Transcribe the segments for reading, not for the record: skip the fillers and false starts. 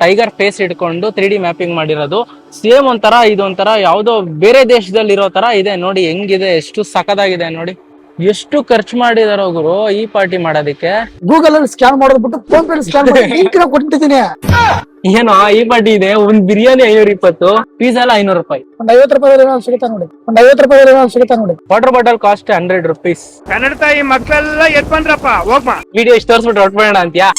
Tiger face ಇಟ್ಕೊಂಡು 3D mapping ಮಾಡಿರೋದು. Same ಒಂಥರ ಇದೊಂಥರ ಯಾವ್ದೋ ಬೇರೆ ದೇಶದಲ್ಲಿ ಇರೋ ತರ ಇದೆ ನೋಡಿ. ಹೆಂಗಿದೆ, ಎಷ್ಟು ಸಖತ್ತಾಗಿದೆ ನೋಡಿ. ಎಷ್ಟು ಖರ್ಚು ಮಾಡಿದಾರೋ ಗುರು ಈ ಪಾರ್ಟಿ ಮಾಡೋದಕ್ಕೆ. ಗೂಗಲ್ ಅಲ್ಲಿ ಸ್ಕ್ಯಾನ್ ಮಾಡೋದ್ಬಿಟ್ಟು ಫೋನ್ ಪೇ ಸ್ಕ್ಯಾನ್ ಮಾಡಿ ಕೊಟ್ಟಿದ್ದೀನಿ. ಏನೋ ಈ ಪಾರ್ಟಿ ಇದೆ. ಒಂದ್ ಬಿರಿಯಾನಿ 520, ಪೀಸ್ ಎಲ್ಲ 500 ರೂಪಾಯಿ. ಒಂದ್ 50 ರೂಪಾಯಿ ಸಿಗುತ್ತಾ ನೋಡಿ. ಒಂದ್ 50 ರೂಪಾಯಿ ಸಿಗುತ್ತಾ ನೋಡಿ. Water bottle cost 100 rupees. Kannada ತಾಯಿ ಮಕ್ಕಳೆಲ್ಲ ಎದ್ ಬಂದ್ರಪ್ಪ ಹೋಗ್ಮಾ. ವಿಡಿಯೋ ಇಷ್ಟು ತೋರಿಸ್ಬಿಟ್ಟು ಹೊಟ್ಬೇಡ ಅಂತ್ಯಾ.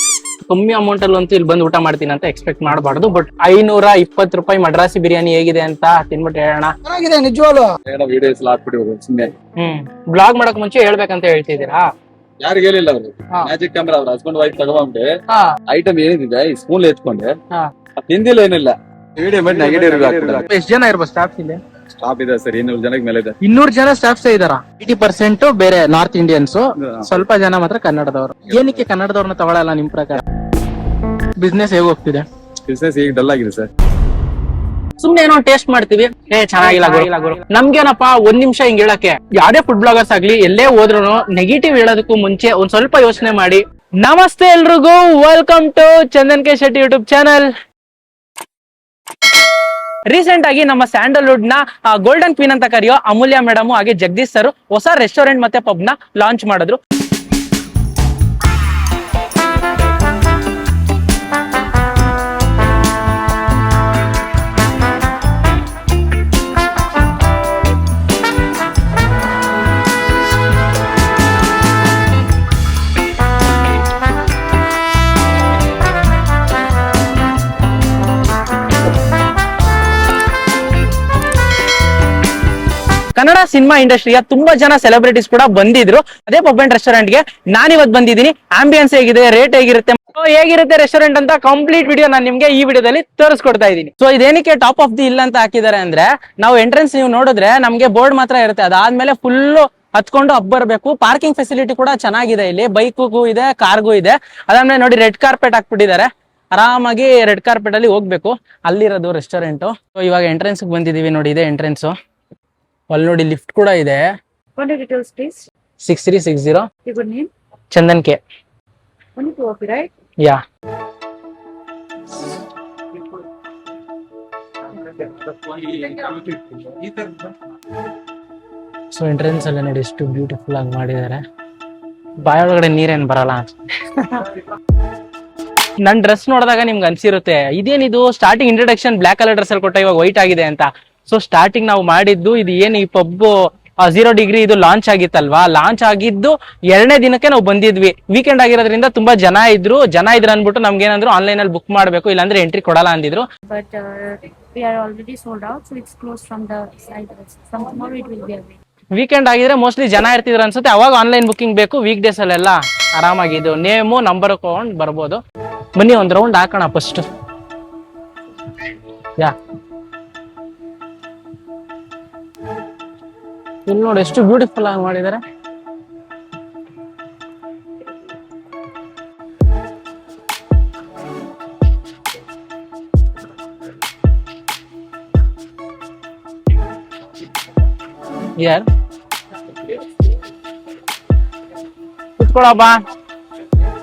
ಕಮ್ಮಿ ಅಮೌಂಟ್ ಅಲ್ಲಿ ಅಂತೂ ಇಲ್ಲಿ ಬಂದು ಊಟ ಮಾಡ್ತೀನಿ ಅಂತ ಎಕ್ಸ್ಪೆಕ್ಟ್ ಮಾಡಬಾರ್ದು. ಬಟ್ 520 ರೂಪಾಯಿ ಮಡ್ರಾಸಿ ಬಿರಿಯಾನಿ ಹೇಗಿದೆ ಅಂತ ತಿನ್ಬಿಟ್ಟು ಹೇಳೋಣ. ಚೆನ್ನಾಗಿದೆ ನಿಜವಾಗ್ಲು. ಬ್ಲಾಗ್ ಮಾಡಕ್ ಮುಂಚೆ ಹೇಳ್ಬೇಕಂತ ಹೇಳ್ತಿದ್ದೀರಾ? ಯಾರಿಗೆ ಹೇಳಿಲ್ಲ ಅವರು. ಮ್ಯಾಜಿಕ್ ಕ್ಯಾಮ್ರಾ ಅವ್ರ ಹಸ್ಬೆಂಡ್ ವೈಫ್ ತಗೊಂಡ್ರೆ ಐಟಮ್ ಏನಿದೆ ಈ ಸ್ಪೂನ್ ಎತ್ಕೊಂಡೆ ತಿಂದಿಲ್ಲ ಏನಿಲ್ಲ. ವಿಡಿಯೋ ಮಾಡಿ ನೆಗೆಟಿವ್ ರಿವ್ಯೂ ಆಗ್ತದೆ. ಎಷ್ಟು ಜನ ಇರ್ಬೋದು ಸ್ಟಾಫ್ ಇಲ್ಲಿ? ಸ್ಟಾಪ್ ಇದೆ ಸರ್ 200 ಜನಕ್ಕೆ ಮೇಲೆ ಇದೆ. 200 ಜನ ಸ್ಟಾಫ್ಸ್ ಇದಾರ. 80% ಬೇರೆ ನಾರ್ತ್ ಇಂಡಿಯನ್ಸ್, ಸ್ವಲ್ಪ ಜನ ಮಾತ್ರ ಕನ್ನಡದವರು. ಏನಕ್ಕೆ ಕನ್ನಡದವ್ರನ್ನ ತಗೊಳಲ್ಲ ನಿಮ್ ಪ್ರಕಾರ? ಬಿಸ್ನೆಸ್ ಹೇಗ್ ಹೋಗ್ತಿದೆ? ಬಿಸ್ನೆಸ್ ಈಗ ಡಲ್ ಆಗಿದೆ ಸರ್. ಸುಮ್ನೆ ಏನೋ ಟೇಸ್ಟ್ ಮಾಡ್ತೀವಿ, ಚೆನ್ನಾಗಿಲ್ಲ ಗುರು. ನಮ್ಗೇನಪ್ಪಾ ಒಂದ್ ನಿಮಿಷ ಹಿಂಗ್ ಹೇಳಕ್ಕೆ. ಯಾವ್ದೇ ಫುಡ್ ಬ್ಲಾಗರ್ಸ್ ಆಗ್ಲಿ ಎಲ್ಲೇ ಹೋದ್ರು ನೆಗೆಟಿವ್ ಹೇಳೋದಕ್ಕೂ ಮುಂಚೆ ಒಂದ್ ಸ್ವಲ್ಪ ಯೋಚನೆ ಮಾಡಿ. ನಮಸ್ತೆ ಎಲ್ರಿಗೂ, welcome to Chandan K Shetty YouTube channel. Recent ಆಗಿ ನಮ್ಮ ಸ್ಯಾಂಡಲ್ವುಡ್ ನ ಗೋಲ್ಡನ್ ಕ್ವೀನ್ ಅಂತ ಕರೆಯೋ ಅಮೂಲ್ಯ ಮೇಡಮ್ ಹಾಗೆ ಜಗದೀಶ್ ಸರ್ ಹೊಸ ರೆಸ್ಟೋರೆಂಟ್ ಮತ್ತೆ ಪಬ್ ನ ಲಾಂಚ್ ಮಾಡಿದ್ರು. ಕನ್ನಡ ಸಿನಿಮಾ ಇಂಡಸ್ಟ್ರಿಯ ತುಂಬಾ ಜನ ಸೆಲೆಬ್ರಿಟೀಸ್ ಕೂಡ ಬಂದಿದ್ರು ಅದೇ ಪಬ್ ಅಂಡ್ ರೆಸ್ಟೋರೆಂಟ್ ಗೆ. ನಾನಿವತ್ತು ಬಂದಿದ್ದೀನಿ. ಆಂಬಿಯನ್ಸ್ ಹೇಗಿದೆ, ರೇಟ್ ಹೇಗಿರುತ್ತೆ, ಹೇಗಿರುತ್ತೆ ರೆಸ್ಟೋರೆಂಟ್ ಅಂತ ಕಂಪ್ಲೀಟ್ ವಿಡಿಯೋ ನಾನು ನಿಮ್ಗೆ ಈ ವಿಡಿಯೋದಲ್ಲಿ ತೋರಿಸ್ಕೊಡ್ತಾ ಇದ್ದೀನಿ. ಸೊ ಇದೇನಕ್ಕೆ ಟಾಪ್ ಆಫ್ ದಿ ಹಿಲ್ ಅಂತ ಹಾಕಿದ್ದಾರೆ ಅಂದ್ರೆ, ನಾವು ಎಂಟ್ರೆನ್ಸ್ ನೀವು ನೋಡಿದ್ರೆ ನಮ್ಗೆ ಬೋರ್ಡ್ ಮಾತ್ರ ಇರುತ್ತೆ, ಅದಾದ್ಮೇಲೆ ಫುಲ್ ಹತ್ಕೊಂಡು ಅಪ್ ಬರ್ಬೇಕು. ಪಾರ್ಕಿಂಗ್ ಫೆಸಿಲಿಟಿ ಕೂಡ ಚೆನ್ನಾಗಿದೆ ಇಲ್ಲಿ. ಬೈಕ್ಗೂ ಇದೆ, ಕಾರ್ಗೂ ಇದೆ. ಅದಾದ್ಮೇಲೆ ನೋಡಿ ರೆಡ್ ಕಾರ್ಪೆಟ್ ಹಾಕ್ಬಿಟ್ಟಿದ್ದಾರೆ. ಆರಾಮಾಗಿ ರೆಡ್ ಕಾರ್ಪೆಟ್ ಅಲ್ಲಿ ಹೋಗ್ಬೇಕು. ಅಲ್ಲಿರೋದು ರೆಸ್ಟೋರೆಂಟ್. ಸೊ ಇವಾಗ ಎಂಟ್ರೆನ್ಸ್ ಬಂದಿದೀವಿ ನೋಡಿ, ಇದೆ ಎಂಟ್ರೆನ್ಸ್. ಅಲ್ಲಿ ನೋಡಿ ಲಿಫ್ಟ್ ಕೂಡ ಇದೆ. 6360. Your good name? Chandan K. Only 2 of you, right? Yeah. So entrance ಅಲ್ಲಿ ನೋಡಿ ಎಷ್ಟು ಬ್ಯೂಟಿಫುಲ್ ಆಗಿ ಮಾಡಿದ್ದಾರೆ. ಬಾಯೊಳಗಡೆ ನೀರೇನ್ ಬರಲ್ಲ ನನ್ ಡ್ರೆಸ್ ನೋಡಿದಾಗ ನಿಮ್ಗೆ ಅನ್ಸಿರುತ್ತೆ ಇದೇನಿದು starting introduction black colour dress ಅಲ್ಲಿ ಕೊಟ್ಟ, ಇವಾಗ ವೈಟ್ ಆಗಿದೆ ಅಂತ. ಸೊ ಸ್ಟಾರ್ಟಿಂಗ್ ನಾವು ಮಾಡಿದ್ದು ಇದು ಏನು ಈ ಪಬ್ 0 ಡಿಗ್ರಿ ಇದು ಲಾಂಚ್ ಆಗಿತ್ತಲ್ವಾ. ಲಾಂಚ್ ಆಗಿದ್ದು 2ನೇ ದಿನಕ್ಕೆ ನಾವು ಬಂದಿದ್ವಿ. ವೀಕೆಂಡ್ ಆಗಿರೋದ್ರಿಂದ ತುಂಬಾ ಜನ ಇದ್ರು ಅನ್ಬಿಟ್ಟು ನಮ್ಗೆ ಏನಂದ್ರು ಆನ್ಲೈನ್ ಅಲ್ಲಿ ಬುಕ್ ಮಾಡ್ಬೇಕು, ಇಲ್ಲಾಂದ್ರೆ ಎಂಟ್ರಿ ಕೊಡಲ್ಲ ಅಂದಿದ್ರು. But we are already sold out, so it's closed from the side. From tomorrow it will be available. Weekend ಆಗಿದ್ರೆ ಮೋಸ್ಟ್ಲಿ ಜನ ಇರ್ತಿದ್ರು ಅನ್ಸುತ್ತೆ, ಅವಾಗ ಆನ್ಲೈನ್ ಬುಕಿಂಗ್ ಬೇಕು. ವೀಕ್ ಡೇಸ್ ಅಲ್ಲೆಲ್ಲ ಆರಾಮಾಗಿದ್ದು ನೇಮು ನಂಬರ್ ತಗೊಂಡ್ ಬರ್ಬೋದು. ಬನ್ನಿ ಒಂದ್ ರೌಂಡ್ ಹಾಕೋಣ ಫಸ್ಟ್. ಯಾ, ಇಲ್ಲಿ ನೋಡಿ ಎಷ್ಟು ಬ್ಯೂಟಿಫುಲ್ ಆಗಿ ಮಾಡಿದ್ದಾರೆ. ಯಾರ್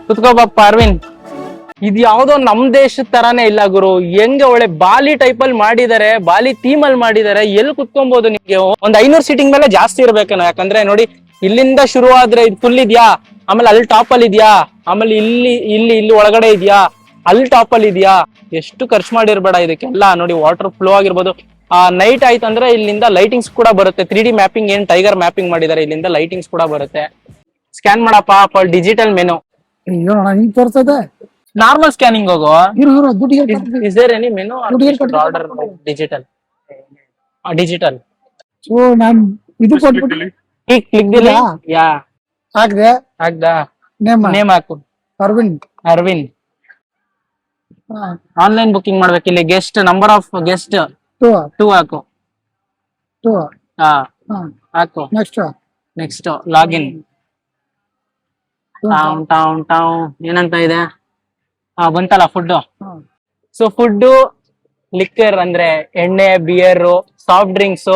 ಕುತ್ಕೋಬಪ್ಪ ಅರವಿಂದ್. ಇದು ಯಾವ್ದೋ ನಮ್ ದೇಶದ ತರಾನೇ ಇಲ್ಲ ಗುರು. ಹೆಂಗೆ ಒಳ್ಳೆ ಬಾಲಿ ಟೈಪ್ ಅಲ್ಲಿ ಮಾಡಿದ್ದಾರೆ, ಬಾಲಿ ಥೀಮ್ ಅಲ್ಲಿ ಮಾಡಿದ್ದಾರೆ. ಎಲ್ಲಿ ಕುತ್ಕೊಬಹುದು ನಿಮ್ಗೆ? ಒಂದ್ 500 ಸೀಟಿಂಗ್ ಮೇಲೆ ಜಾಸ್ತಿ ಇರ್ಬೇಕೇನೋ. ಯಾಕಂದ್ರೆ ನೋಡಿ ಇಲ್ಲಿಂದ ಶುರು ಆದ್ರೆ ಇದು ಫುಲ್ ಇದ್ಯಾ, ಆಮೇಲೆ ಅಲ್ಲಿ ಟಾಪ್ ಅಲ್ಲಿ ಇದ್ಯಾ, ಆಮೇಲೆ ಇಲ್ಲಿ ಒಳಗಡೆ ಇದ್ಯಾ, ಅಲ್ಲಿ ಟಾಪ್ ಅಲ್ಲಿ ಇದ್ಯಾ. ಎಷ್ಟು ಖರ್ಚು ಮಾಡಿರ್ಬೇಡ ಇದಕ್ಕೆಲ್ಲ. ನೋಡಿ ವಾಟರ್ ಫ್ಲೋ ಆಗಿರ್ಬೋದು. ನೈಟ್ ಆಯ್ತು ಅಂದ್ರೆ ಇಲ್ಲಿಂದ ಲೈಟಿಂಗ್ಸ್ ಕೂಡ ಬರುತ್ತೆ. 3D ಮ್ಯಾಪಿಂಗ್ ಏನ್ ಟೈಗರ್ ಮ್ಯಾಪಿಂಗ್ ಮಾಡಿದ್ದಾರೆ, ಇಲ್ಲಿಂದ ಲೈಟಿಂಗ್ಸ್ ಕೂಡ ಬರುತ್ತೆ. ಸ್ಕ್ಯಾನ್ ಮಾಡಪ್ಪ ಡಿಜಿಟಲ್ ಮೆನು. ತೋರ್ತದೆ ನಾರ್ಮಲ್ ಸ್ಕ್ಯಾನಿಂಗ್ ಹೋಗೋ. ದುಡ್ಡಿಗೆ is there any menu order digital? Digital. So ನಾನು ಇದು ಕೊಟ್ಬಿಟ್ಟು ಕ್ಲಿಕ್ ದಿಲ್ಲ. ಯಾ, ಹಾಕ್ದೆ. ಹಾಕ್ದಾ? ನೇಮ್ ಹಾಕು. ಅರವಿಂದ್. ಆನ್ಲೈನ್ ಬುಕಿಂಗ್ ಮಾಡ್ಬೇಕು. ಇಲ್ಲಿ ಗೆಸ್ಟ್ ನಂಬರ್ ಆಫ್ ಗೆಸ್ಟ್ 2 ಹಾಕು. ಹಾಕು. Next login. ಟೌನ್ ಏನಂತ ಇದೆ? ಬಂತಲ್ಲ ಫುಡ್. ಸೊ ಫುಡ್ ಲಿಕ್ಕರ್ ಅಂದ್ರೆ ಎಣ್ಣೆ, beer, soft drinks,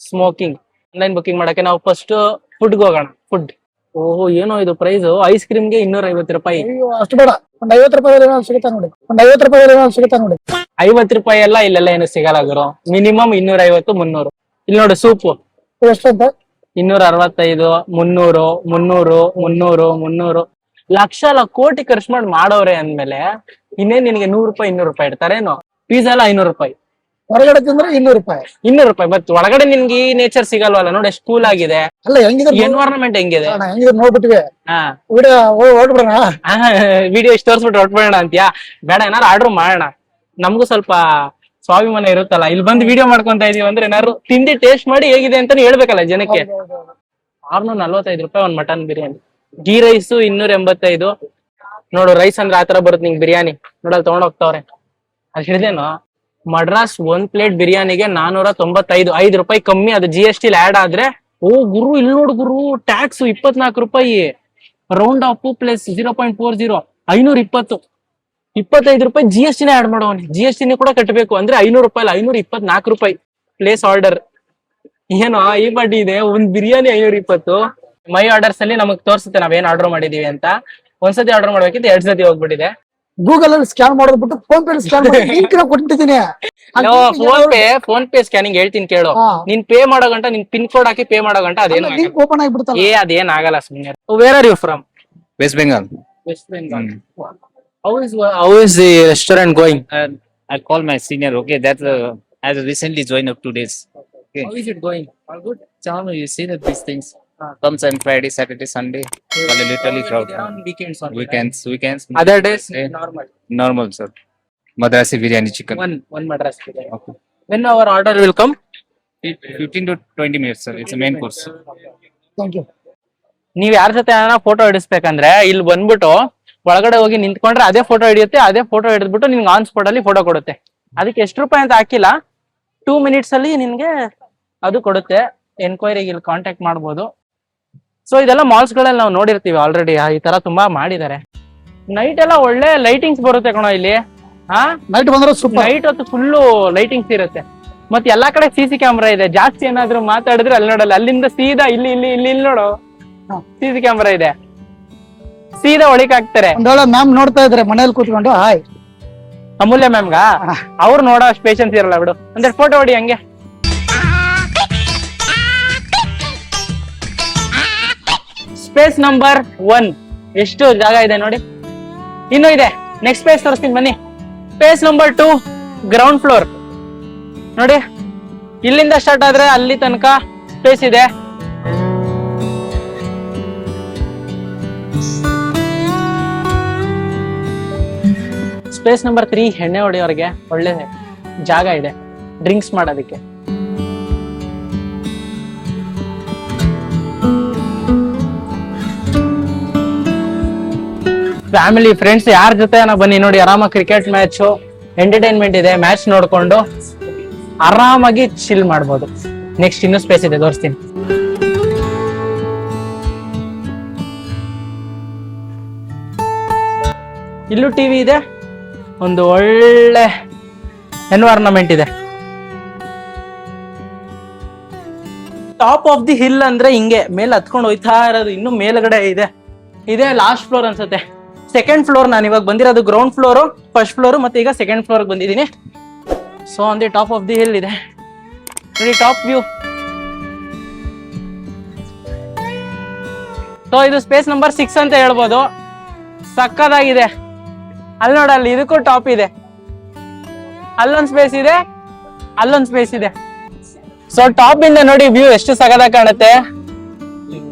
smoking. Online booking ಮಾಡಕ್ಕೆ ನಾವು ಫಸ್ಟ್ ಫುಡ್ಗೆ ಹೋಗೋಣ. ಫುಡ್ ಓಹೋ ಏನೋ ಇದು ಪ್ರೈಸ್ ಐಸ್ ಕ್ರೀಮ್ಗೆ 250 ರೂಪಾಯಿ. ಅಯ್ಯೋ ಅಷ್ಟು ಬೇಡ, ಒಂದ್ 50 ರೂಪಾಯಿ ಸಿಗುತ್ತಾ ನೋಡಿ, ಒಂದ್ 50 ರೂಪಾಯಿ ಸಿಗುತ್ತಾ ನೋಡಿ. 50 ರೂಪಾಯಿ ಎಲ್ಲ ಇಲ್ಲೆಲ್ಲ ಏನು ಸಿಗಲ್ಲ ಗುರು, ಮಿನಿಮಮ್ 250 300. ಇಲ್ಲಿ ನೋಡು ಸೂಪು ಎಷ್ಟು ಅಂತ 265 300 300 300 300 ಲಕ್ಷ ಕೋಟಿ ಖರ್ಚು ಮಾಡಿ ಮಾಡೋರೆ ಅಂದ್ಮೇಲೆ ಇನ್ನೇನ್ ನಿನಗೆ 100 ರೂಪಾಯಿ 200 ರೂಪಾಯಿ ಇಡ್ತಾರೇನು? ಪಿಜ್ಜಾ ಎಲ್ಲ 500 ರೂಪಾಯಿ, ಹೊರಗಡೆ ತಿಂದ್ರೆ 200 ರೂಪಾಯಿ. 200 ರೂಪಾಯಿ. ಬಟ್ ಒಳಗಡೆ ನಿನ್ಗೆ ಈ ನೇಚರ್ ಸಿಗಲ್ವಲ್ಲ. ನೋಡಿ ಎಷ್ಟು ಕೂಲ್ ಆಗಿದೆ, ಅಲ್ಲ ಹೆಂಗಿದ್ರೆ ಎನ್ವೈರನ್ಮೆಂಟ್ ಹೆಂಗಿದೆ. ಹೆಂಗಿದ್ರೆ ನೋಡ್ಬಿಟ್ಟಿವೆ. ಹಾ ವಿಡಿಯೋ ಹೊರಡ್ಬಿಡೋಣ, ವಿಡಿಯೋ ಇಷ್ಟು ತೋರಿಸ್ಬಿಟ್ಟು ಹೊಟ್ಬಿಡೋಣ ಅಂತ್ಯಾ? ಬೇಡ, ಏನಾರು ಆರ್ಡರ್ ಮಾಡೋಣ, ನಮಗೂ ಸ್ವಲ್ಪ ಸ್ವಾಭಿಮಾನ ಇರುತ್ತಲ್ಲ. ಇಲ್ಲಿ ಬಂದು ವಿಡಿಯೋ ಮಾಡ್ಕೊಂತ ಇದೀವಿ ಅಂದ್ರೆ ಏನಾದ್ರು ತಿಂಡಿ ಟೇಸ್ಟ್ ಮಾಡಿ ಹೇಗಿದೆ ಅಂತಾನು ಹೇಳ್ಬೇಕಲ್ಲ ಜನಕ್ಕೆ. 645 ರೂಪಾಯಿ ಒಂದ್ ಮಟನ್ ಬಿರಿಯಾನಿ. ಗೀ ರೈಸ್ 285. ನೋಡು ರೈಸ್ ಅಂದ್ರೆ ಆತರ ಬರುತ್ತೆ ನಿಂಗೆ ಬಿರಿಯಾನಿ. ನೋಡಲ್ ತಗೊಂಡ್ ಹೋಗ್ತಾವ್ರೆ. ಅದ್ ಹಿಡ್ದೇನು ಮಡ್ರಾಸ್ 1 ಪ್ಲೇಟ್ ಬಿರಿಯಾನಿಗೆ 495, 5 ರೂಪಾಯಿ ಕಮ್ಮಿ. ಅದು GST ಆಡ್ ಆದ್ರೆ. ಓ ಗುರು ಇಲ್ಲಿ ನೋಡು ಗುರು, ಟ್ಯಾಕ್ಸ್ 24 ರೂಪಾಯಿ, ರೌಂಡ್ ಆಫ್ ಪ್ಲಸ್ 0.40 520, 25 ರೂಪಾಯಿ GST ಆಡ್ ಮಾಡೋವನಿ. GST ಕೂಡ ಕಟ್ಟಬೇಕು ಅಂದ್ರೆ 500 ರೂಪಾಯಿ, 524 ರೂಪಾಯಿ. ಪ್ಲೇಸ್ ಆರ್ಡರ್ ಏನೋ ಈ ಬಡ್ಡಿ ಇದೆ. ಒಂದ್ ಬಿರಿಯಾನಿ 520. ಮೈ ಆರ್ಡರ್ಸ್ ಅಲ್ಲಿ ನಮಗ್ ತೋರಿಸುತ್ತೆ ನಾವೇನ್ ಆರ್ಡರ್ ಮಾಡಿದೀವಿ ಅಂತ. ಒಂದ್ಸತಿ ಆರ್ಡರ್ ಮಾಡ್ಬೇಕಿತ್ತು, 2 ಸತಿ ಹೋಗ್ಬಿಟ್ಟಿದೆ. ಗೂಗಲ್ ಅಲ್ಲಿ ಸ್ಕ್ಯಾನ್ ಮಾಡೋದು ಬಿಟ್ಟು ಫೋನ್ ಪೇ ಸ್ಕ್ಯಾನ್ ಮಾಡಿ ಲಿಂಕ್ ಕೊಟ್ಟಿದ್ದೀನಿ. ಫೋನ್ ಪೇ ಸ್ಕ್ಯಾನಿಂಗ್ ಹೇಳ್ತೀನಿ ಕೇಳು. ನೀನ್ ಪೇ ಮಾಡೋ ಗಂಟ ನಿನ್ ಪಿನ್ ಕೋಡ್ ಹಾಕಿ ಪೇ ಮಾಡೋ ಗಂಟ ಅದೇನು ಲಿಂಕ್ ಓಪನ್ ಆಗಿಬಿಡ್ತಲ್ಲ. ಅದೇನ್ ಆಗಲ್ಲ ಸುಮ್ನೆ. Where are you from? West Bengal. West Bengal. How is the restaurant going? I'll call my senior. Okay, that I recently joined up 2 days. Okay. How is it going? All good. Chalo, you see that these things comes on Friday, Saturday, Sunday. Well, literally crowd. On weekends only. Weekends. Other days Eh, normal. Normal, sir. Madrasi biryani chicken. One madras biryani. Okay. When our order will come? 15 to 20 minutes, sir. It's a main course. Thank you. ನೀವ್ ಯಾರ ಜೊತೆ photo ಹಿಡಿಸ್ಬೇಕಂದ್ರೆ ಇಲ್ಲಿ ಬಂದ್ಬಿಟ್ಟು ಒಳಗಡೆ ಹೋಗಿ ನಿಂತ್ಕೊಂಡ್ರೆ ಅದೇ photo ಹಿಡಿಯುತ್ತೆ. ಅದೇ ಫೋಟೋ ಹಿಡಿದ್ಬಿಟ್ಟು ನಿಮ್ಗೆ ಆನ್ ಸ್ಪಾಟ್ ಅಲ್ಲಿ ಫೋಟೋ ಕೊಡುತ್ತೆ. ಅದಕ್ಕೆ ಎಷ್ಟು ರೂಪಾಯಿ ಅಂತ ಹಾಕಿಲ್ಲ, 2 minutes ಅಲ್ಲಿ ನಿನ್ಗೆ ಅದು ಕೊಡುತ್ತೆ. ಎನ್ಕ್ವೈರಿಗೆ ಇಲ್ಲಿ ಕಾಂಟ್ಯಾಕ್ಟ್ ಮಾಡ್ಬೋದು. ಸೊ ಇದೆಲ್ಲ ಮಾಲ್ಸ್ ಗಳಲ್ಲಿ ನಾವು ನೋಡಿರ್ತೀವಿ ಆಲ್ರೆಡಿ. ಈ ತರ ತುಂಬಾ ಮಾಡಿದ್ದಾರೆ. ನೈಟ್ ಎಲ್ಲ ಒಳ್ಳೆ ಲೈಟಿಂಗ್ಸ್ ಬರುತ್ತೆ ಕಣೋ ಇಲ್ಲಿ. ನೈಟ್ ಬಂದ್ರೆ ಸೂಪರ್. ನೈಟ್ ಹೊತ್ತು ಫುಲ್ಲು ಲೈಟಿಂಗ್ಸ್ ಇರುತ್ತೆ. ಮತ್ತೆ ಎಲ್ಲಾ ಕಡೆ CC ಕ್ಯಾಮ್ರಾ ಇದೆ. ಜಾಸ್ತಿ ಏನಾದ್ರು ಮಾತಾಡಿದ್ರೆ ಅಲ್ಲಿ ನೋಡಲ್ಲ, ಅಲ್ಲಿಂದ ಸೀದಾ ಇಲ್ಲಿ ಇಲ್ಲಿ ಇಲ್ಲಿ ಇಲ್ಲಿ ನೋಡು CC ಕ್ಯಾಮ್ರಾ ಇದೆ, ಸೀದಾ ಒಳಿಕ್ ಹಾಕ್ತಾರೆ. ಒಂದ್ ವೇಳೆ ಮ್ಯಾಮ್ ನೋಡ್ತಾ ಇದ್ರೆ ಮನೇಲಿ ಕೂತ್ಕೊಂಡು ಹಾಯ್ ಅಮೂಲ್ಯ ಮ್ಯಾಮ್ಗ ಅವ್ರು ನೋಡೋ ಅಷ್ಟು ಪೇಷನ್ಸ್ ಇರಲ್ಲ ಬಿಡು. ಅಂದ್ರೆ ಫೋಟೋ ಹೊಡಿ ಹಂಗೆ. ಸ್ಪೇಸ್ ನಂಬರ್ 1 ಎಷ್ಟು ಜಾಗ ಇದೆ ನೋಡಿ. ಇನ್ನು ಇದೆ, ನೆಕ್ಸ್ಟ್ ಸ್ಪೇಸ್ ತೋರಿಸ್ತೀನಿ ಬನ್ನಿ. ಸ್ಪೇಸ್ ನಂಬರ್ 2 ಗ್ರೌಂಡ್ ಫ್ಲೋರ್ ನೋಡಿ. ಇಲ್ಲಿಂದ ಸ್ಟಾರ್ಟ್ ಆದ್ರೆ ಅಲ್ಲಿ ತನಕ ಸ್ಪೇಸ್ ಇದೆ. ಸ್ಪೇಸ್ ನಂಬರ್ 3 ಎಣ್ಣೆ ಹೊಡೆಯೋರಿಗೆ ಒಳ್ಳೆ ಜಾಗ ಇದೆ ಡ್ರಿಂಕ್ಸ್ ಮಾಡೋದಕ್ಕೆ. ಫ್ಯಾಮಿಲಿ ಫ್ರೆಂಡ್ಸ್ ಯಾರ ಜೊತೆ ಬನ್ನಿ ನೋಡಿ, ಆರಾಮಾಗಿ ಕ್ರಿಕೆಟ್ ಮ್ಯಾಚ್ ಎಂಟರ್ಟೈನ್ಮೆಂಟ್ ಇದೆ. ಮ್ಯಾಚ್ ನೋಡ್ಕೊಂಡು ಆರಾಮಾಗಿ ಚಿಲ್ ಮಾಡ್ಬೋದು. ನೆಕ್ಸ್ಟ್ ಇನ್ನೂ ಸ್ಪೇಸ್ ಇದೆ, ತೋರಿಸ್ತೀನಿ. ಇಲ್ಲೂ ಟಿವಿ ಇದೆ, ಒಂದು ಒಳ್ಳೆ ಎನ್ವೈರನ್ಮೆಂಟ್ ಇದೆ. ಟಾಪ್ ಆಫ್ ದಿ ಹಿಲ್ ಅಂದ್ರೆ ಹಿಂಗೆ ಮೇಲೆ ಹತ್ಕೊಂಡು ಹೋಯ್ತಾ ಇರೋದು. ಇನ್ನು ಮೇಲ್ಗಡೆ ಇದೆ, ಇದೇ ಲಾಸ್ಟ್ ಫ್ಲೋರ್ ಅನ್ಸುತ್ತೆ. ಸೆಕೆಂಡ್ ಫ್ಲೋರ್ ನಾನು ಇವಾಗ ಬಂದಿರೋದು. ಗ್ರೌಂಡ್ ಫ್ಲೋರು, ಫಸ್ಟ್ ಫ್ಲೋರ್, ಮತ್ತೆ ಈಗ ಸೆಕೆಂಡ್ ಫ್ಲೋರ್ ಬಂದಿದ್ದೀನಿ. So on the top of the hill ಇದೆ ನೋಡಿ, ಟಾಪ್ ವ್ಯೂ. ಸೊ ಇದು ಸ್ಪೇಸ್ ನಂಬರ್ 6 ಅಂತ ಹೇಳ್ಬೋದು. ಸಕ್ಕದಾಗಿದೆ. ಅಲ್ಲಿ ನೋಡಲ್ಲಿ ಇದಕ್ಕೂ ಟಾಪ್ ಇದೆ, ಅಲ್ಲೊಂದ್ ಸ್ಪೇಸ್ ಇದೆ, ಅಲ್ಲೊಂದ್ ಸ್ಪೇಸ್ ಇದೆ. ಸೊ ಟಾಪ್ ಇಂದ ನೋಡಿ ವ್ಯೂ ಎಷ್ಟು ಸಗದಾಗಿ ಕಾಣುತ್ತೆ.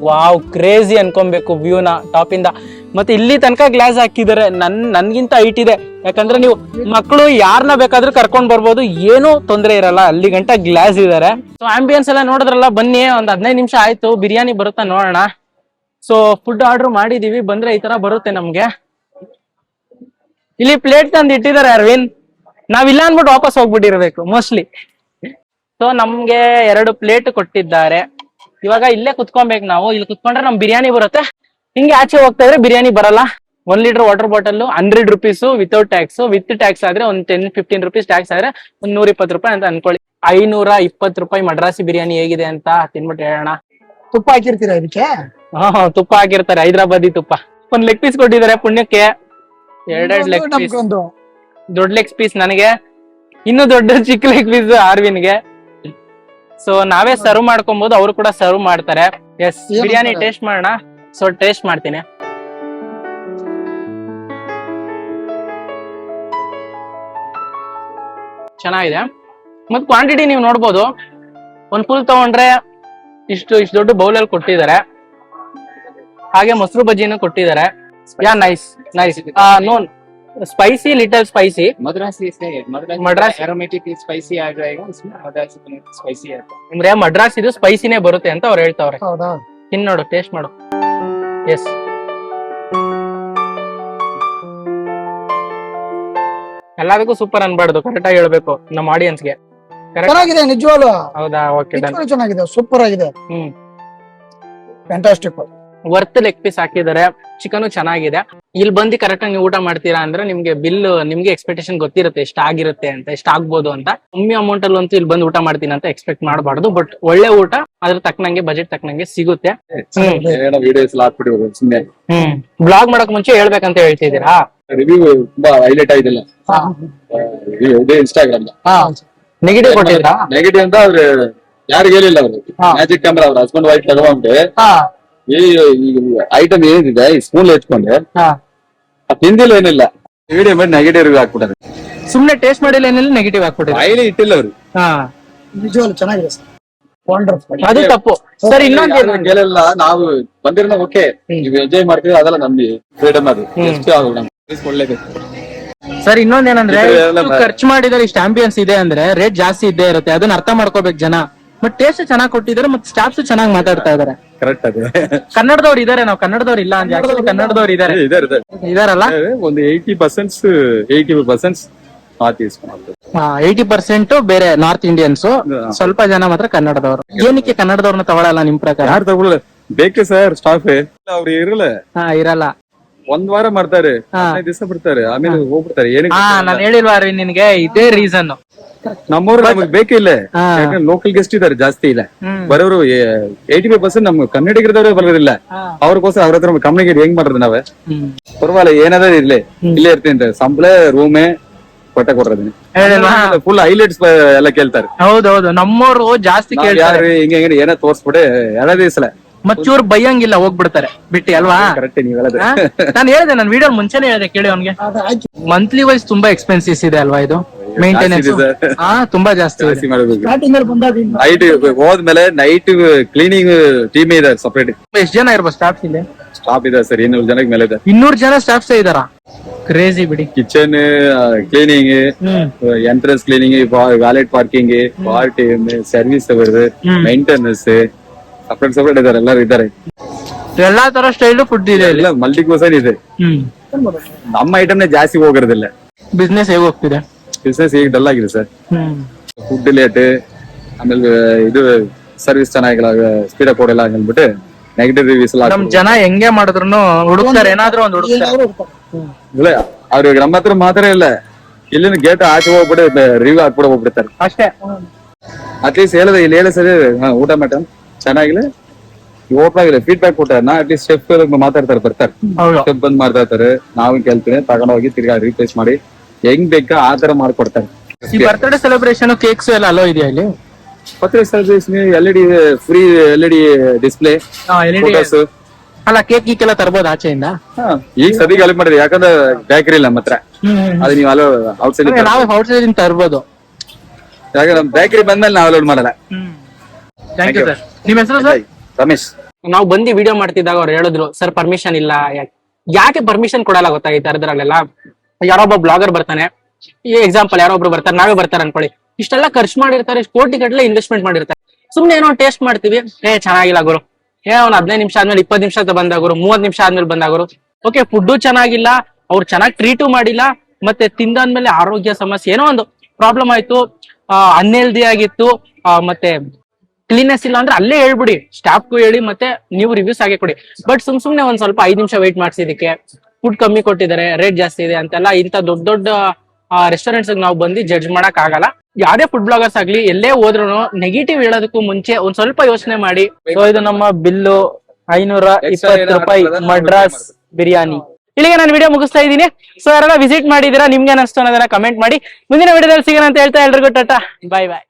ವಾವ್, ಕ್ರೇಜಿ ಅನ್ಕೊಬೇಕು ವ್ಯೂನ ಟಾಪ್ ಇಂದ. ಮತ್ತೆ ಇಲ್ಲಿ ತನಕ ಗ್ಲಾಸ್ ಹಾಕಿದ್ದಾರೆ. ನನ್ಗಿಂತ ಹೈಟ್ ಇದೆ, ಯಾಕಂದ್ರೆ ನೀವು ಮಕ್ಕಳು ಯಾರನ್ನ ಬೇಕಾದ್ರೂ ಕರ್ಕೊಂಡ್ ಬರ್ಬೋದು, ಏನೂ ತೊಂದರೆ ಇರಲ್ಲ. ಅಲ್ಲಿ ಗಂಟ ಗ್ಲಾಸ್ ಇದಾರೆ. ಸೊ ಆಂಬಿಯನ್ಸ್ ಎಲ್ಲ ನೋಡಿದ್ರಲ್ಲ, ಬನ್ನಿ. ಒಂದ್ 15 ನಿಮಿಷ ಆಯ್ತು, ಬಿರಿಯಾನಿ ಬರುತ್ತಾ ನೋಡೋಣ. ಸೊ ಫುಡ್ ಆರ್ಡರ್ ಮಾಡಿದೀವಿ, ಬಂದ್ರೆ ಈ ತರ ಬರುತ್ತೆ ನಮ್ಗೆ. ಇಲ್ಲಿ ಪ್ಲೇಟ್ ತಂದು ಇಟ್ಟಿದ್ದಾರೆ ಅರವಿಂದ್. ನಾವಿಲ್ಲ ಅನ್ಬಿಟ್ಟು ವಾಪಸ್ ಹೋಗ್ಬಿಟ್ಟಿರ್ಬೇಕು ಮೋಸ್ಟ್ಲಿ. ಸೊ ನಮ್ಗೆ 2 ಪ್ಲೇಟ್ ಕೊಟ್ಟಿದ್ದಾರೆ. ಇವಾಗ ಇಲ್ಲೇ ಕುತ್ಕೊಬೇಕು ನಾವು. ಇಲ್ಲಿ ಕುತ್ಕೊಂಡ್ರೆ ನಮ್ ಬಿರಿಯಾನಿ ಬರುತ್ತೆ. ಹಿಂಗೆ ಆಚೆ ಹೋಗ್ತಾ ಇದ್ರೆ ಬಿರಿಯಾನಿ ಬರಲ್ಲ. 1 litre water bottle 100 rupees without tax. With tax ಆದ್ರೆ ಒಂದ್ 10-15 ರೂಪೀಸ್ ಟ್ಯಾಕ್ಸ್ ಆದ್ರೆ ಒಂದ್ 120 ರೂಪಾಯಿ ಅಂತ ಅನ್ಕೊಳ್ಳಿ. 520 ರೂಪಾಯಿ ಮಡ್ರಾಸಿ ಬಿರಿಯಾನಿ ಹೇಗಿದೆ ಅಂತ ತಿನ್ಬಿಟ್ಟು ಹೇಳೋಣ. ತುಪ್ಪ ಹಾಕಿರ್ತೀರಾ ಇದಕ್ಕೆ? ಹಾ ತುಪ್ಪ ಹಾಕಿರ್ತಾರೆ, ಹೈದ್ರಾಬಾದಿ ತುಪ್ಪ. ಒಂದ್ ಲೆಗ್ ಪೀಸ್ ಕೊಟ್ಟಿದ್ದಾರೆ ಪುಣ್ಯಕ್ಕೆ, ಎರಡೆರಡು ಲೆಗ್ ಪೀಸ್. ನಮ್ಗೊಂದು ದೊಡ್ಡ ಲೆಗ್ ಪೀಸ್ ನನಗೆ, ಇನ್ನು ದೊಡ್ಡ ಚಿಕ್ಕ ಲೆಗ್ ಪೀಸ್ ಆರ್ವಿನ್ಗೆ. ಸೊ ನಾವೇ ಸರ್ವ್ ಮಾಡ್ಕೊಬಹುದು, ಅವರು ಕೂಡ ಸರ್ವ್ ಮಾಡ್ತಾರೆ. ಎಸ್, ಬಿರಿಯಾನಿ ಟೇಸ್ಟ್ ಮಾಡೋಣ. ಸೊ ಟೇಸ್ಟ್ ಮಾಡ್ತೀನಿ. ಚೆನ್ನಾಗಿದೆ. ಮತ್ ಕ್ವಾಂಟಿಟಿ ನೀವು ನೋಡ್ಬೋದು, ಒಂದ್ ಫುಲ್ ತಗೊಂಡ್ರೆ ಇಷ್ಟು ದೊಡ್ಡ ಬೌಲ್ ಅಲ್ಲಿ ಕೊಟ್ಟಿದ್ದಾರೆ. ಹಾಗೆ ಮೊಸರು ಬಜ್ಜಿನೂ ಕೊಟ್ಟಿದ್ದಾರೆ. Yeah nice nice. No spicy, little spicy. Madrasi से मद्रास एरोमेटिक स्पाइसी आ जाएगा, इसमें मद्रासी स्पाइसी आता है. ಅಂದ್ರೆ ಮಡ್ರಾಸ್ ಇದು ಸ್ಪೈಸಿನೇ ಬರುತ್ತೆ ಅಂತ ಅವ್ರು ಹೇಳ್ತಾವ್ರೆ. ಹೌದಾ? ತಿನ್ ನೋಡು, ಟೇಸ್ಟ್ ಮಾಡು. ಎಸ್, ಎಲ್ಲದಕ್ಕೂ ಸೂಪರ್ ಅನ್ಬಾರ್ದು, ಕರೆಕ್ಟ್ ಆಗಿ ಹೇಳ್ಬೇಕು ನಮ್ಮ ಆಡಿಯನ್ಸ್ಗೆ. ಚೆನ್ನಾಗಿದೆ ನಿಜವಾಗ್ಲು. ಹೌದಾ? Okay done. ನಿಜವಾಗ್ಲೂ ಚೆನ್ನಾಗಿದೆ, ಸೂಪರ್ ಆಗಿದೆ, ಹ್ಮ್, ಫ್ಯಾಂಟಾಸ್ಟಿಕ್. ವರ್ತ್ ಲೆಗ್ ಪೀಸ್ ಹಾಕಿದ್ದಾರೆ, ಚಿಕನ್ ಚೆನ್ನಾಗಿದೆ. ಇಲ್ಲಿ ಬಂದು ಕರೆಕ್ಟ್ ಆಗಿ ನೀವು ಊಟ ಮಾಡ್ತೀರಾ ಅಂದ್ರೆ ನಿಮ್ಗೆ ಬಿಲ್, ನಿಮ್ಗೆ ಎಕ್ಸ್ಪೆಕ್ಟೇಷನ್ ಗೊತ್ತಿರುತ್ತೆ ಎಷ್ಟ್ ಆಗಿರುತ್ತೆ ಅಂತ, ಎಷ್ಟ್ ಆಗ್ಬೋದು ಅಂತ. ಕಮ್ಮಿ ಅಮೌಂಟ್ ಅಲ್ಲಿ ಅಂತೂ ಇಲ್ಲಿ ಬಂದು ಊಟ ಮಾಡ್ತೀನಿ ಅಂತ ಎಕ್ಸ್ಪೆಕ್ಟ್ ಮಾಡಬಾರ್ದು. ಬಟ್ ಒಳ್ಳೆ ಊಟ, ಅದ್ರ ತಕ್ಕನಂಗೆ ಬಜೆಟ್ ತಕ್ಕನಂಗೆ ಸಿಗುತ್ತೆ. ವಿಡಿಯೋಸ್ ಹಾಕ್ಬಿಟ್ಟು ಸುಮ್ಮನೆ ಬ್ಲಾಗ್ ಮಾಡಕ್ ಮುಂಚೆ ಹೇಳ್ಬೇಕಂತ ಹೇಳ್ತಿದ್ದೀರಾ? ರಿವ್ಯೂ ತುಂಬಾ ಹೈಲೈಟ್ ಆಗಿಲ್ಲ ಇದೇ ಇನ್ಸ್ಟಾಗ್ರಾಮ್. ನೆಗೆಟಿವ್ ಕೊಟ್ಟಿದ್ರಾ? ನೆಗೆಟಿವ್ ಅಂತ ಅವ್ರು ಯಾರಿಗೂ ಹೇಳಿಲ್ಲ. ಅವ್ರು ಮ್ಯಾಜಿಕ್ ಕ್ಯಾಮ್ರಾ ಅವ್ರ ಹಸ್ಬೆಂಡ್ ವೈಫ್ ತಗೊಂಡ್ರೆ ಈ ಐಟಮ್ ಏನಿದೆ ಈ ಸ್ಪೂನ್ ಎತ್ಕೊಂಡೆ ತಿಂದಿಲ್ಲ, ಏನಿಲ್ಲ ವಿಡಿಯೋ ಮಾಡಿ ನೆಗೆಟಿವ್ ರಿವ್ಯೂ ಹಾಕ್ಬಿಟ್ಟಾರೆ. ಸುಮ್ನೆ ಟೇಸ್ಟ್ ಮಾಡಿಲ್ಲ, ಏನಿಲ್ಲ ನೆಗೆಟಿವ್ ಹಾಕ್ಬಿಟ್ಟಿದ್ದಾರೆ. ಬಾಯಿಲೆ ಇಟ್ಟಿಲ್ಲ ಅವರು. ನಿಜವಾಗ್ಲೂ ಚೆನ್ನಾಗಿದೆ ಸರ್, ವಂಡರ್ಫುಲ್. ಅದು ತಪ್ಪು ಸರ್. ಇನ್ನೊಂದು ಕೇಳಲ್ಲ, ನಾವು ಬಂದಿರೋ ಓಕೆ, ನೀವು ಎಂಜಾಯ್ ಮಾಡ್ತೀವಿ, ಅದೆಲ್ಲ ನಮ್ದು ಫ್ರೀಡಮ್. ಅದು ಎಷ್ಟು ಒಳ್ಳೇದು ಸರ್. ಇನ್ನೊಂದೇನಂದ್ರೆ ಖರ್ಚು ಮಾಡಿದ್ರೆ ಇಷ್ಟು ಆಂಬಿಯನ್ಸ್ ಇದೆ ಅಂದ್ರೆ ರೇಟ್ ಜಾಸ್ತಿ ಇದ್ದೇ ಇರುತ್ತೆ, ಅದನ್ನ ಅರ್ಥ ಮಾಡ್ಕೋಬೇಕು ಜನ. ಬಟ್ ಟೇಸ್ಟ್ ಚೆನ್ನಾಗಿ ಕೊಟ್ಟಿದ್ದಾರೆ, ಮತ್ತೆ ಸ್ಟಾಫ್ಸ್ ಚೆನ್ನಾಗಿ ಮಾತಾಡ್ತಾ ಇದಾರೆ. ಕರೆಕ್ಟ್. ಅದೇ ಕನ್ನಡದವ್ರು ಇದಾರೆ, ನಾವು ಕನ್ನಡದವ್ರು ಇಲ್ಲ ಅಂತ. ಆಕ್ಚುಲಿ ಕನ್ನಡದವ್ರು ಇದಾರಲ್ಲ, ಒಂದು 80% ನಾರ್ತ್ ಈಸ್ಟ್, 80% ಬೇರೆ ನಾರ್ತ್ ಇಂಡಿಯನ್ಸ್, ಸ್ವಲ್ಪ ಜನ ಮಾತ್ರ ಕನ್ನಡದವರು. ಏನಕ್ಕೆ ಕನ್ನಡದವ್ರನ್ನ ತಗೊಳಲ್ಲ ನಿಮ್ ಪ್ರಕಾರ? ಯಾರು ತಗೊಳ್ಳ ಬೇಕೆ ಸರ್, ಸ್ಟಾಫ್ ಅವ್ರು ಇರಲ್ಲ. ಇರಲ್ಲ. ಒಂದ್ ವಾರ ಮಾಡ್ತಾರೆ, 15 ದಿವಸ ಬಿಡ್ತಾರೆ, ಆಮೇಲೆ ಹೋಗ್ಬಿಡ್ತಾರೆ. ನಾನು ಹೇಳಿಲ್ವಾ ಅರವಿಂದ್ ನಿನ್ಗೆ, ಇದೇ ರೀಸನ್. ನಮ್ಮೂರು ನಮಗ್ ಬೇಕೇ ಇಲ್ಲ, ಲೋಕಲ್ ಗೆಸ್ಟ್ ಇದಾರೆ, ಜಾಸ್ತಿ ಇಲ್ಲ. ಬರೋರು 85% ನಮ್ ಕನ್ನಡಿಗರದವ್ರೆ ಬರೋದಿಲ್ಲ. ಅವ್ರಿಗೋಸ್ಕರ ಅವ್ರ ಹತ್ರ ಕಮ್ಯುನಿಕೇಟ್ ಹೆಂಗ್ ಮಾಡ್றது ನಾವೇ? ಪರವಾಗಿಲ್ಲ, ಏನಾದ್ರು ಇರ್ಲಿ, ಇಲ್ಲೇ ಇರ್ತೀನಿ, ಸಂಬಳ ರೂಮೇ ಕೊಟ್ಟ ಕೊಡ್ರದೀನಿ. ಫುಲ್ ಹೈಲೈಟ್ಸ್ ಎಲ್ಲ ಕೇಳ್ತಾರೆ. ಹೌದೌದು, ನಮ್ಮವ್ರು ಜಾಸ್ತಿ ಯಾರು ಹಿಂಗೆ ಏನೋ ತೋರ್ಸ್ಬಿಡೆ 2 ದಿವಸ ಮಚ್ಚೂರ್ ಬೈಯಂಗಿಲ್ಲ, ಹೋಗ್ಬಿಡ್ತಾರೆ ಬಿಟ್ಟಿ ಅಲ್ವಾ? ಕರೆಕ್ಟ್, ನೀವ್ ಹೇಳೋದು. ನಾನು ಹೇಳಿದೆ, ನನ್ನ ವಿಡಿಯೋ ಮುಂಚೆನೆ ಹೇಳಿದೆ, ಕೇಳಿ ಅವ್ನಿಗೆ. ಮಂತ್ಲಿ ವೈಸ್ ತುಂಬಾ ಎಕ್ಸ್ಪೆನ್ಸಿಸ್ ಇದೆ ಅಲ್ವಾ ಇದು? ಮೇಂಟೆನೆನ್ಸ್ ತುಂಬಾ ಜಾಸ್ತಿ ಮಾಡಬೇಕು. ನೈಟ್ ಹೋದ್ಮೇಲೆ ನೈಟ್ ಕ್ಲೀನಿಂಗ್ ಟೀಮ್ ಇದೆ ಸಪರೇಟ್. ಎಷ್ಟು ಜನ ಇರ್ಬೋದು ಸ್ಟಾಫ್ ಇಲ್ಲಿ? ಸ್ಟಾಫ್ ಇದೆ ಸರ್, 200 ಜನಕ್ಕೆ ಮೇಲೆ ಇದೆ. 200 ಜನ ಸ್ಟಾಫ್ಸ್ ಇದಾರ? ಕ್ರೇಜಿ ಬಿಡಿ. Kitchen cleaning, entrance cleaning, wallet parking, bar team, service maintenance, separate ಇದಾರೆ, ಎಲ್ಲರೂ ಇದ್ದಾರೆ. ಎಲ್ಲಾ ತರ ಸ್ಟೈಲ್ ಫುಡ್ ಇದೆ, ಎಲ್ಲ ಮಲ್ಟಿ ಕ್ವಸನ್ ಇದೆ. ನಮ್ಮ ಐಟಮ್ ನೇ ಜಾಸ್ತಿ ಹೋಗಿರೋದಿಲ್ಲ. ಬಿಸ್ನೆಸ್ ಹೇಗೆ ಹೋಗ್ತಿದೆ? ಬಿಸ್ನೆಸ್ ಈಗ ಡಲ್ ಆಗಿದೆ ಸರ್. ಫುಡ್ ಲೇಟ್, ಆಮೇಲೆ ಇದು ಸರ್ವಿಸ್ ಚೆನ್ನಾಗಿಲ್ಲ, ಸ್ಪೀಡ್ ಆಗಿ ಕೊಡಲ್ಲ ಅಂದ್ಬಿಟ್ಟು ನೆಗೆಟಿವ್ ರಿವ್ಯೂಸ್ ಎಲ್ಲ. ನಮ್ ಜನ ಹೆಂಗೆ ಮಾಡಿದ್ರು ಹುಡುಕ್ತಾರೆ, ಏನಾದ್ರು ಒಂದು ಹುಡುಕ್ತಾರೆ. ಅವ್ರಿಗೆ ನಮ್ಮ ಹತ್ರ ಮಾತ್ರ ಇಲ್ಲ, ಇಲ್ಲಿನ ಗೇಟ್ ಆಚೆ ಹೋಗ್ಬಿಟ್ಟು ರಿವ್ಯೂ ಹಾಕ್ಬಿಟ್ಟು ಹೋಗ್ಬಿಡ್ತಾರೆ ಅಷ್ಟೇ. ಅಟ್ಲೀಸ್ಟ್ ಹೇಳಿದೆ, ಇಲ್ಲಿ ಹೇಳಿ ಸರಿ ಊಟ ಮಟ ಚೆನ್ನಾಗಿಲ್ಲ, ಓಪನ್ ಆಗಿಲ್ಲ, ಫೀಡ್ಬ್ಯಾಕ್ ಕೊಟ್ಟಾರೆ. ಅಟ್ಲೀಸ್ಟ್ ಸ್ಟೆಪ್ ಮಾತಾಡ್ತಾರೆ, ಬರ್ತಾರೆ, ಸ್ಟೆಪ್ ಬಂದ್ ಮಾಡ್ತಾ ಇರ್ತಾರೆ. ನಾವು ಕೇಳ್ತೀನಿ, ತಗೊಂಡೋಗಿ ತಿರ್ಗಾ ರೀಪ್ಲೇಸ್ ಮಾಡಿ ಹೆಂಗ್ ಬೇಕಾ ಆ ತರ ಮಾಡ್ಕೊಡ್ತಾರೆ. ಈ ಬರ್ತ್ಡೇ ಸೆಲೆಬ್ರೇಷನ್ ಕೇಕ್ಸ್ ಎಲ್ಲ ಅಲೋ ಇದೆಯಾ ಇಲ್ಲಿ? Birthday celebration LED free, LED display, ಅಲ್ಲ ಕೇಕ್ ಗೀಕ್ ಎಲ್ಲ ತರ್ಬೋದು ಆಚೆಯಿಂದ? ಈಗ ಸದ್ಯಕ್ಕೆ ಅಲೋ ಮಾಡಿದ್ರಿ, ಯಾಕಂದ್ರೆ ಬೇಕರಿ ಇಲ್ಲ ನಮ್ಮ ಹತ್ರ. ಅದು ನೀವು ಅಲೋ ಔಟ್ಸೈಡ್, ನಾವೇ ಔಟ್ಸೈಡ್ ತರ್ಬೋದು. ಯಾಕಂದ್ರೆ ನಮ್ ಬೇಕರಿ ಬಂದ್ಮೇಲೆ ನಾವು ಅಲೋಡ್ ಮಾಡಲ್ಲ. Thank you sir. ನಿಮ್ ಹೆಸರು ಸರ್? ರಮೇಶ್. ನಾವು ಬಂದು ವಿಡಿಯೋ ಮಾಡ್ತಿದ್ದಾಗ ಅವ್ರು ಹೇಳಿದ್ರು, ಸರ್ ಪರ್ಮಿಷನ್ ಇಲ್ಲ. ಯಾಕೆ ಪರ್ಮಿಷನ್ ಕೊಡಲ್ಲ ಗೊತ್ತಾ ಈ ತರದ್ರಲ್ಲೆಲ್ಲ? ಯಾರೊಬ್ಬ ಬ್ಲಾಗರ್ ಬರ್ತಾನೆ, ಈ ಎಕ್ಸಾಂಪಲ್ ಯಾರೊಬ್ರು ಬರ್ತಾರೆ, ನಾವೇ ಬರ್ತಾರೆ ಅನ್ಕೊಳ್ಳಿ, ಇಷ್ಟೆಲ್ಲ ಖರ್ಚು ಮಾಡಿರ್ತಾರೆ, ಕೋಟಿ ಗಟ್ಟಲೆ ಇನ್ವೆಸ್ಟ್ಮೆಂಟ್ ಮಾಡಿರ್ತಾರೆ. ಸುಮ್ನೆ ಏನೋ ಟೇಸ್ಟ್ ಮಾಡ್ತೀವಿ, ಚೆನ್ನಾಗಿಲ್ಲ ಗುರು, ಒಂದ್ 15 ನಿಮಿಷ ಆದ್ಮೇಲೆ 20 ನಿಮಿಷ ಬಂದಾಗರು, 30 ನಿಮಿಷ ಆದ್ಮೇಲೆ ಬಂದಾಗರು, ಓಕೆ ಫುಡ್ ಚೆನ್ನಾಗಿಲ್ಲ, ಅವ್ರು ಚೆನ್ನಾಗಿ ಟ್ರೀಟು ಮಾಡಿಲ್ಲ, ಮತ್ತೆ ತಿಂದಾದ್ಮೇಲೆ ಆರೋಗ್ಯ ಸಮಸ್ಯೆ ಏನೋ ಒಂದು ಪ್ರಾಬ್ಲಮ್ ಆಯ್ತು, ಅನ್ಹೆಲ್ದಿ ಆಗಿತ್ತು, ಮತ್ತೆ ಕ್ಲೀನೆಸ್ ಇಲ್ಲ ಅಂದ್ರೆ ಅಲ್ಲೇ ಹೇಳ್ಬಿಡಿ, ಸ್ಟಾಫ್ಗೂ ಹೇಳಿ, ಮತ್ತೆ ನೀವು ರಿವ್ಯೂಸ್ ಆಗಿ ಕೊಡಿ. ಬಟ್ ಸುಮ್ನೆ ಒಂದ್ ಸ್ವಲ್ಪ 5 ನಿಮಿಷ ವೇಟ್ ಮಾಡ್ಸಿದಕ್ಕೆ, ಫುಡ್ ಕಮ್ಮಿ ಕೊಟ್ಟಿದ್ದಾರೆ, ರೇಟ್ ಜಾಸ್ತಿ ಇದೆ ಅಂತೆಲ್ಲ ಇಂತ ದೊಡ್ಡ ರೆಸ್ಟೋರೆಂಟ್ಸ್ ನಾವು ಬಂದು ಜಡ್ಜ್ ಮಾಡಕ್ ಆಗಲ್ಲ. ಯಾವ್ದೇ ಫುಡ್ ಬ್ಲಾಗರ್ಸ್ ಆಗ್ಲಿ, ಎಲ್ಲೇ ಹೋದ್ರು ನೆಗೆಟಿವ್ ಹೇಳೋದಕ್ಕೂ ಮುಂಚೆ ಒಂದ್ ಸ್ವಲ್ಪ ಯೋಚನೆ ಮಾಡಿ. ಸೊ ಇದು ನಮ್ಮ ಬಿಲ್ಲು, 520 ರೂಪಾಯಿ ಮಡ್ರಾಸ್ ಬಿರಿಯಾನಿ. ಇಲ್ಲಿಗೆ ನಾನು ವಿಡಿಯೋ ಮುಗಿಸ್ತಾ ಇದ್ದೀನಿ. ಸೊ ಯಾರೆಲ್ಲ ವಿಸಿಟ್ ಮಾಡಿದೀರಾ, ನಿಮ್ಗೆ ಅನಿಸ್ತು ಅನ್ನೋದನ್ನ ಕಮೆಂಟ್ ಮಾಡಿ. ಮುಂದಿನ ವಿಡಿಯೋದಲ್ಲಿ ಸಿಗೋಣ ಅಂತ ಹೇಳ್ತಾ ಎಲ್ರಿಗೂ ಟಾಟಾ, ಬಾಯ್ ಬಾಯ್.